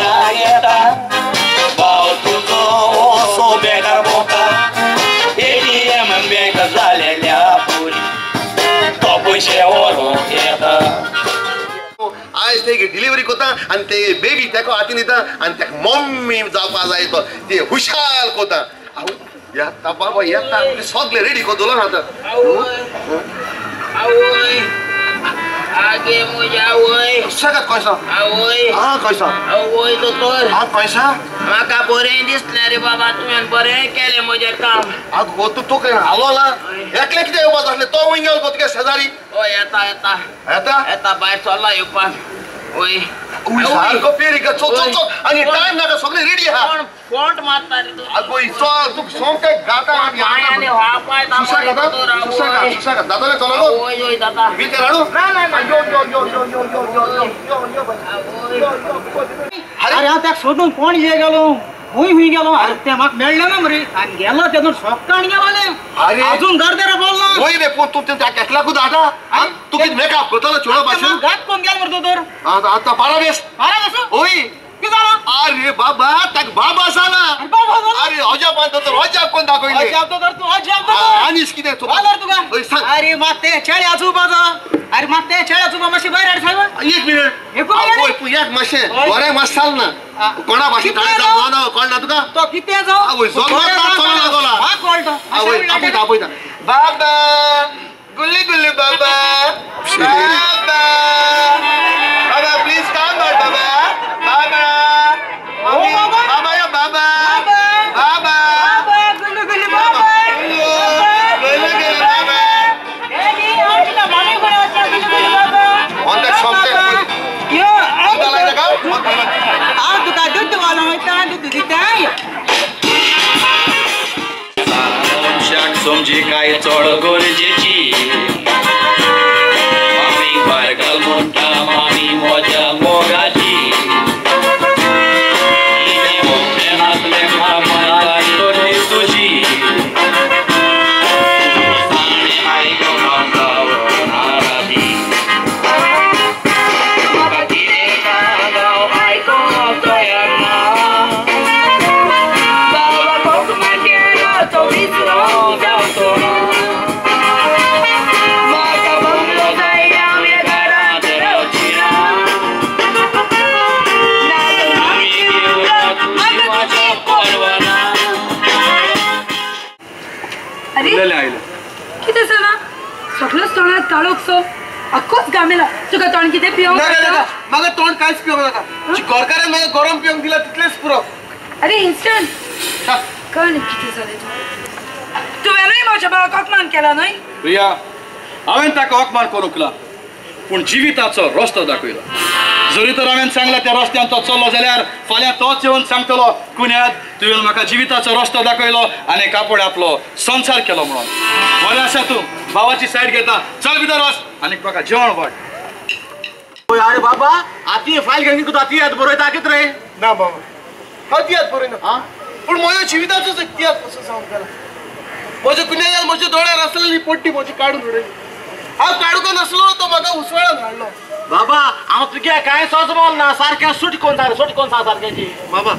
पोरा येता भाव तुझो असो बेकार मोका ATM बँक झालेल्या पोरी तो पैसे व्हरून येता आज ते डिलिव्हरी कोता आणि ते बेबी त्याको हातीन येता आणि त्या मम्मी जावपा जायतो ते हुशाल कोता येता बाबा येता सगळे रेडी को दोला आता आवय आगे मुझे आवय सगळ्यात कैसा आवय हा कैसा आवय दोतोर हा कैसा माका बरे दिसले रे बाबा तुम्ही बरे केले मुझे काम अग तू तो काय आलोला एकले किती उभा असले तो विंगल कोत के शेजारी ओ येता येता येता येता बाहेर चालला येऊन ओय सारखं पेरी का चो चो चो आणि टाइम नाका सगळे रेडी हा कोण फोंट मारता रे तू अगो इचो तू सोम काय गाता आणि मायाने हा पाय सुसाका दादाले चला गो ओय ओय दादा मी ते राडू ना ना ना यो अरे आता सोडून कोण ये गेलो हुई गेलो अरे ते माक मेळले ना मरे आणि गेलो त्यातून सॉक्काण गेले अरे अजून गर्देरा बोलला होय रे पण तू त्या केटला को दादा तू किती मेकअप कोताला छोडा भाषण गात कोण गेल मरतो तर आता पारावेस अरे कसं होय की झालं अरे बाबा तक बाबा साला अरे बाबा अरे अजाब बांधतो तर अजाब कोण दाखवले अजाब तो कर तू अजाब तो आणीस किती तू आलर तुका होय सांग अरे माते छेळ्या आजूबाजा अरे माते छेळ्या आजूबा माशी बाहेर आड साहेब एक मिनिट ओय तू एक माशे बरे मसाल ना कोणा भाषी टाळे जा ना कोण ना तुका तो किती जाऊ होय सोलता चला गोला हा कोलतो होय आपण बाबा गुल्ली गुल्ली बाबा बाबा बाबा प्लीज कम बाबा बाबा बाबा या बाबा बाबा गुल्लू गुल्लू बाबा गुल्ली गुल्ली बाबा एनी आजला माने कोण आता गुल्लू गुल्लू बाबा ऑन द शॉप यो चालायला का आ तुका दूध वाला होता दूध दिताय शाक समजी काय चढ गरजेची मामी बारगाल मोठा मामी मोजा मोगाची इने मोठे नाचले मामा तोडली तुझी साणे ऐक मागावर नाराजी रे गाव ऐको तयारना बाबा कोक मागेला तो विसरो जातो माका बंगलो जायला मी घरात राहूचिना नातो आम्ही घेऊया तुझी माझा परवाना अरे किती सणा सगळं तोंडात काळोखसो अख्खोच गामेला तुका तोंड किती पिवंक मग तोंड काहीच पिऊ नका गोरकारे मला गरम पिऊन दिला तितलेच पुरो अरे इन्स्टंट कळलं किती झाले तू वेळही माझ्या भावाक अपमान केला नाही प्रिया हांवें ताका हॉकमार करूंकला पूण जिविताचो रस्तो दाखयलो जरी तर हांवें सांगला त्या रस्त्यान तो चल्लो जाल्यार फाल्यां तोच येवन सांगतलो कुण्यात तुवें म्हाका जिविताचो रस्तो दाखयलो आनी कापड आपलो संसार केलो म्हणून बरें आसा तूं भावाची सायड घेता चल भितर वच आनी म्हाका जेवण वाट अरे बाबा आती फाईल घेऊन तू आती यात बरोयता कित रे ना बाबा हात बरोय ना पण माझ्या जिविताचोच इतिहास कसो सांग केला माझ्या कुण्याल म्हज्या दोळ्यार आसलेली पट्टी म्हजी काडून उडयली हांव काडूंक नासलो तो म्हाका उसवळान हाडलो बाबा हांव तुगे कांय सोच बोलना सारकें सुट कोण सांग सारकेची बाबा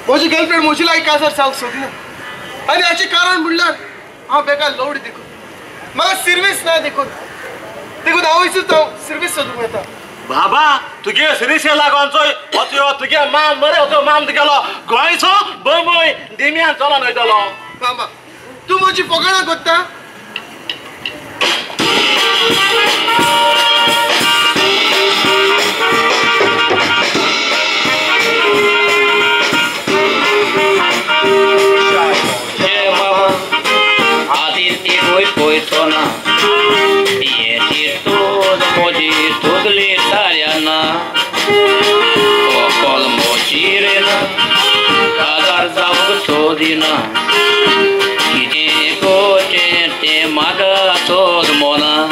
म्हजी गर्लफ्रेंड म्हजी लायक काजार सांग सोदना आनी हाचें कारण म्हणल्यार हांव बेकार लवड देखून म्हाका सर्वीस ना देखून हांव सर्वीस सोदूंक येता बाबा तुगे सिरिसे लागोनचो होतो तुगे माम मरे होतो माम तुगेलो गोंयचो बंबय दिम्यान चलोन वयतलो बाबा तू म्हजी पगडा करता Sodina, kini koche te maga sod mona,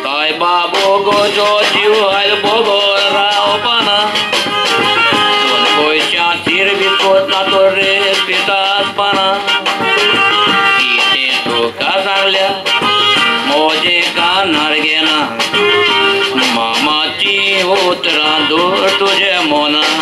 tai babo gojo jiu al bobo raopana, ton koi chantir bikot na torre pitas pana, kite to kazarlia, moje kanargena, mama ti utra dur tujhe mona.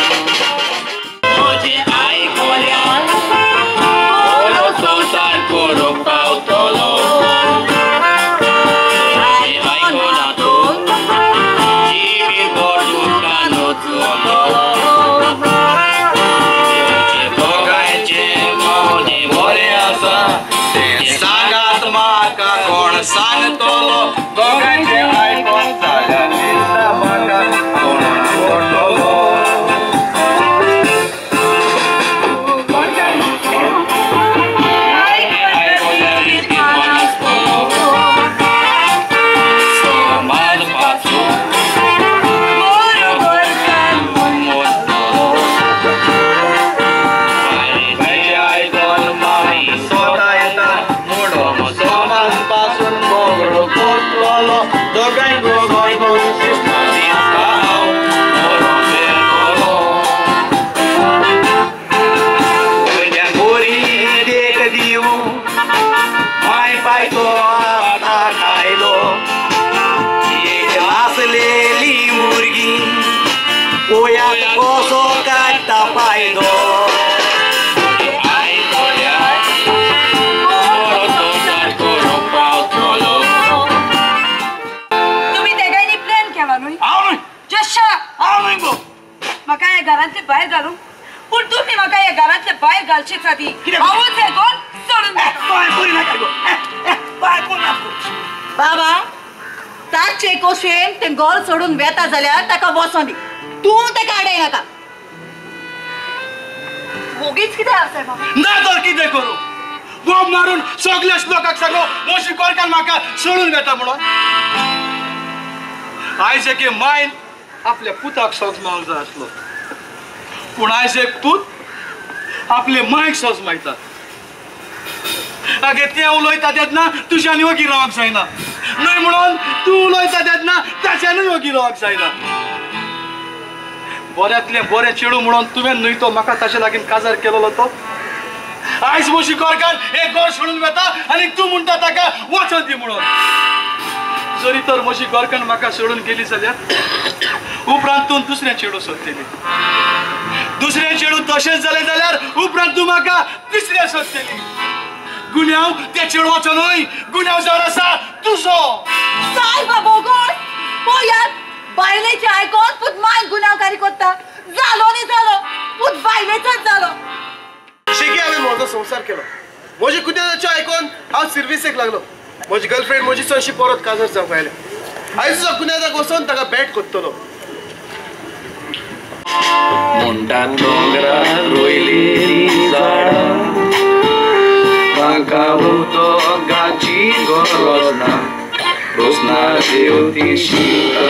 जाता फायदो तुम्ही तेगांनी plan केला न्हू म्हाका ह्या घरांतले भायर घालू पूण तुम्ही म्हाका ह्या घरांतले भायर घालचे साठी हांवूच हे गोल सोडून बाबा ताचे कोशेन ते घर सोडून वेता जाल्यार ताका वचों दी तूं ताका आडाय नाका मोगीच कितें आसा बाबा ना तर कितें करूं बोब मारून सगळ्याच लोकांक सांगो मोशी कोरकान म्हाका सोडून वेता म्हणून आयज एके मायन आपल्या पुताक सोजमावंक जाय आसलो पूण आयज एक पूत आपले मायक सोजमायता आगे ते उलयता तेन्ना तुज्यान योगी रावंक जायना न्हय म्हणून तूं उलयता तेन्ना ताच्यानूय योगी रावंक जायना बऱ्यांतले बरें चेडू म्हणून तुवें न्हय तो म्हाका ताचे लागीं काजार केलेलो तो आयज मोशी कोरकान एक घर सोडून वेता आनी तूं म्हणटा ताका वचोन दी म्हणून जरी तर मोशी कोरकान म्हाका सोडून गेली जाल्यार उपरांत तूं दुसरें चेडू सोदतली दुसरें चेडू तशेंच जालें जाल्यार उपरांत तूं म्हाका तिसरें सोदतली गुन्यांव त्या चेडवाचो न्हय गुन्यांव जावन आसा तुजो साय बाबो गोड पळयात बायलेचे आयकोन पूत माय गुन्यांवकारी करता जालो न्ही जालो पूत बायलेचोच जालो शेगी हांवें म्हजो संवसार केलो म्हजे कुद्याचें आयकोन हांव सर्विसेक लागलो म्हजी गर्लफ्रेंड म्हजी चडशी परत काजार जावंक आयलें आयज सुद्दां गुन्यांवाक वचोन ताका बॅट कोत्तलो मोंटात दोंगरार रोयलेली झाडां ताका उदकाची गरज ना रोसनार देंवती शिंगा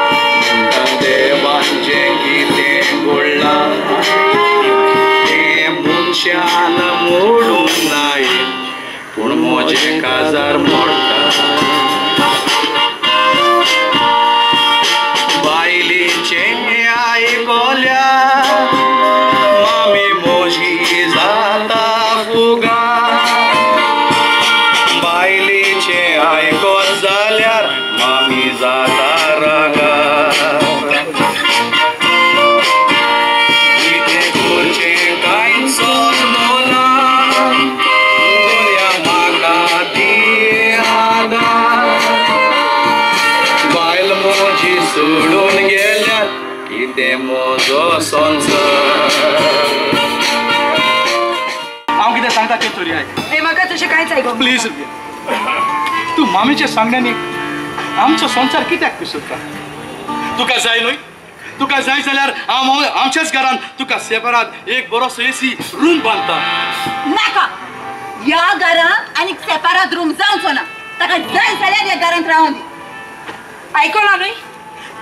मोंटात देवाचें कितें घडलां तें मनशान मोडूंक जायें पूण म्हजें काजार मोडटा बायलेचें आयकल्यार मामी मोजी जाता फुगा बायलेचें आयकत जाल्यार मामी जाता रागा कितें करचें कांय समजना गोऱ्या म्हाका दी आदार बायल मोजी सोडून गेल्यार कितें म्हजो संसार हांव कितें सांगता तें तरी आयक हे म्हाका तशें कांयच आयको प्लीज तूं मामीच्या सांगण्यानी आमचो संसार कित्याक पिसुरता तुका जाय न्हय तुका जाय जाल्यार हांव आमच्याच घरान तुका सेपरात एक बरोसो एसी रूम बांदता नाका ह्या घरांत आनीक सेपरेट रूम जावचो ना ताका जाय जाल्यार ह्या घरांत रावून दी आयकला न्हय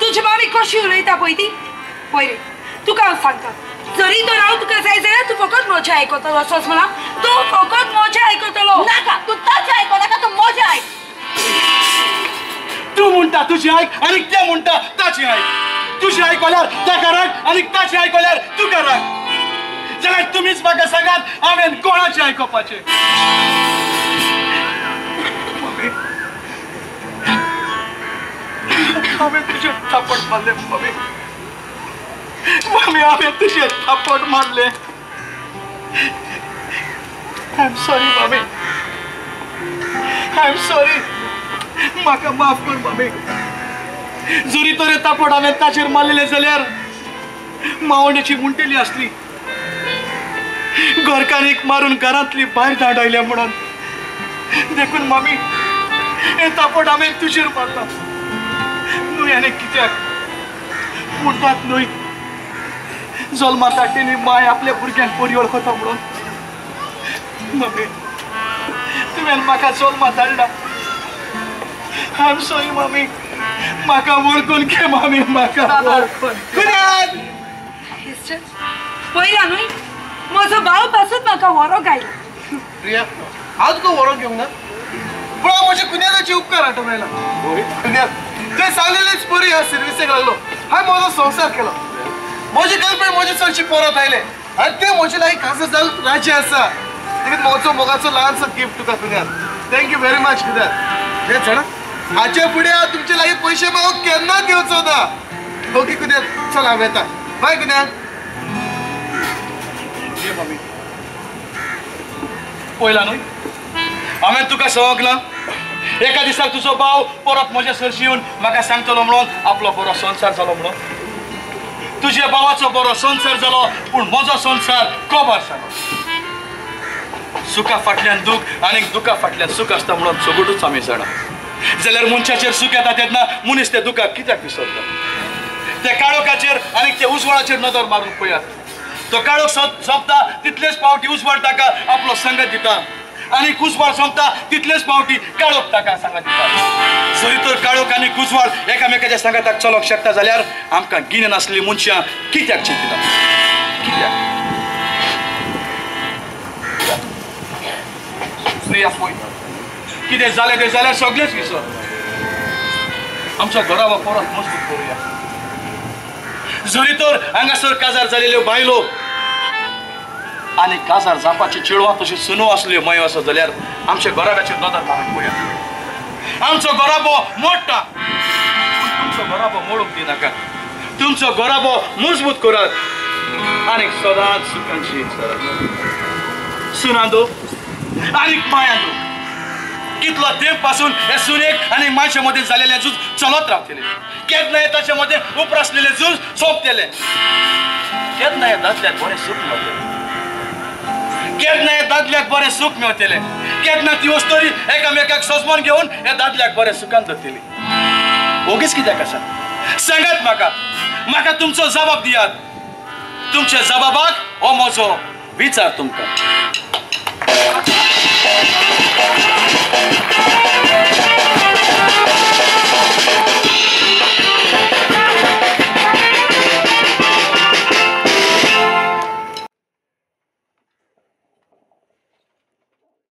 तुजी मामी कशी उलयता पळय ती पळय रे तुका हांव सांगता जरी तर हांव तुका जाय जाल्यार तूं फकत म्हजें आयकतलो असोच म्हणा तूं फकत म्हजें आयकतलो नाका तूं ताचें आयको नाका तूं म्हजें आयक तूं म्हणटा तुजें आयक आनी तें म्हणटा ताचें आयक तुजें आयकल्यार ताका राग आनी ताचें आयकल्यार तुका राग जाल्यार तुमीच म्हाका सांगात हांवें कोणाचें आयकोपाचें हांवें तुजें थापट मारलें मम्मी हांवें तुजें थापट मारलें I am sorry mummy I am sorry म्हाका माफ कर मम्मी जरी तर थापट हांवें ताचेर मारलेलें जाल्यार मावण्याची मुंटेली आसली घरकान्नीक मारून घरांतली भायर धाडयल्या म्हणून देखून मम्मी हे थापट हांवें तुजेर मारता न्हय आनी कित्याक म्हणटात न्हय जल्माक हाडलेली माय आपल्या भुरग्यांक बरी वळखता म्हणून मम्मी तुवें म्हाका जल्माक धाडला आय एम सॉरी मम्मी म्हाका वळखून घे मम्मी म्हाका वळखून पळयला न्हय म्हजो भाव पासून म्हाका व्हरोंक आयला प्रिया हांव तुका व्हरोंक घेवंक ना पूण हांव म्हज्या कुन्यादाचे उपकार आठवूंक आयला तुवें सांगलेलेच बरी ह्या सर्विसेक लागलो हांवें म्हजो संवसार केलो म्हजी गर्लफ्रेंड म्हजे चडशी परत आयले आनी ते म्हजे लागीं काजार जावंक राजी आसा देखून म्हजो मोगाचो ल्हानसो गिफ्ट तुका कुन्याद थँक्यू व्हेरी मच कित्याक हें जाणा हाचे फुडें हांव तुमचे लागीं पयशे मागूंक केन्नाच घेवचो ना ओके कुद्या चल हांव येता बाय कुद्या पळयला न्हय हांवें तुका सांगला एका दिसाक तुजो भाव परत म्हज्या सरशी येवन म्हाका सांगतलो म्हणून आपलो बरो संसार जालो म्हणून तुज्या भावाचो बरो संसार जालो पूण म्हजो संसार कोबार जालो सुखा फाटल्यान दूख आनी दुखा फाटल्यान सुख आसता म्हणून चगूटूच आमी जाणा जाल्यार मनशाचेर सूख येता तेन्ना मनीस त्या दुखाक कित्याक विसरता त्या काळोखाचेर आनी त्या उजवाडाचेर नदर मारून पळयात तो काळोख सोंपता तितलेच पावटी उजवाड ताका आपलो संगत दिता आनी कुसवाड सोंपता तितलेच पावटी काळोख ताका सांगत दिता जरी तर काळोख आनी कुसवाड एकामेकाच्या सांगाताक चलोंक शकता जाल्यार आमकां गिन्या नासली मनशां कित्याक चिंतिता कित्याक कितें जालें तें जाल्यार सगळेंच विसर आमच्या घरा परत मजबूत करूया जरी तर हांगासर काजार जालेल्यो बायलो आनी काजार जावपाची चेडवां तशी सुनो आसल्यो मयो आसत जाल्यार आमच्या घराब्याचेर नदर मारून पळया आमचो घराबो मोडटा तुमचो घराबो मोडूंक दिनाका तुमचो घराबो मजबूत करात आनी सदांच सुखांची सुनांदो आनी मायांदो कितलो तेंप पासून हे सुनेक आनी मायच्या मदें जालेले झूज चलत रावतले केन्ना ताचे मदें उपरासलेले झूज सोंपतले केन्ना हे दादल्याक बरें सूख मेळटलें केन्ना हे दादल्याक बरें सूख मेळटलें केन्ना ती वस्तोरी एकामेकाक सोजमोन घेवन हे दादल्याक बरें सुखान धरतली ओगीच कित्याक आसा सांगात म्हाका तुमचो जबाब दियात तुमच्या जबाबाक हो म्हजो विचार तुमकां